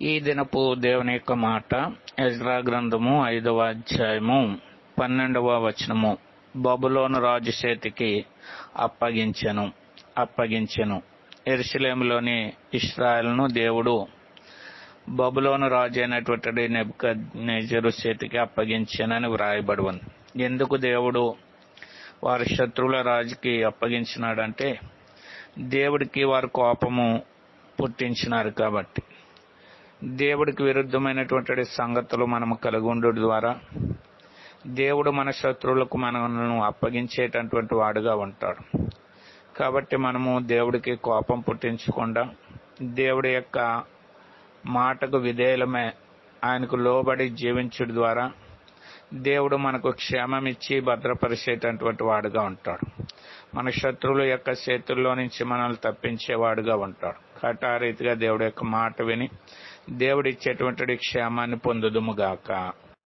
ఈ దినపు దేవుని యొక్క మాట ఎజ్రా గ్రంథము 5వ అధ్యాయము 12వ వచనము. బబులోను రాజు చేతికి అప్పగించెను. యెరూషలేములోని ఇశ్రాయేలును దేవుడు బబులోను రాజు అయినటువంటి నెబుకద్నెజరు చేతికి అప్పగించానని వ్రాయబడి ఉంది. ఎందుకు దేవుడు వారి శత్రువుల రాజుకి అప్పగించినాడంటే దేవుడికి వారు కోపము పుట్టించినారు కాబట్టి. దేవుడికి విరుద్ధమైనటువంటి సంగతులు మనము కలిగి ఉండడం ద్వారా దేవుడు మన శత్రువులకు మనను అప్పగించేటటువంటి వాడుగా ఉంటాడు. కాబట్టి మనము దేవుడికి కోపం పుట్టించకుండా దేవుడి యొక్క మాటకు విధేయులమే ఆయనకు లోబడి జీవించడం ద్వారా దేవుడు మనకు క్షేమం ఇచ్చి భద్రపరిచేటటువంటి వాడుగా ఉంటాడు. మన శత్రువుల యొక్క చేతుల్లో నుంచి మనల్ని తప్పించేవాడుగా ఉంటాడు. కాబట్టి ఆ రీతిగా దేవుడి యొక్క మాట విని దేవుడిచ్చేటువంటి క్షేమాన్ని పొందుదుముగాక.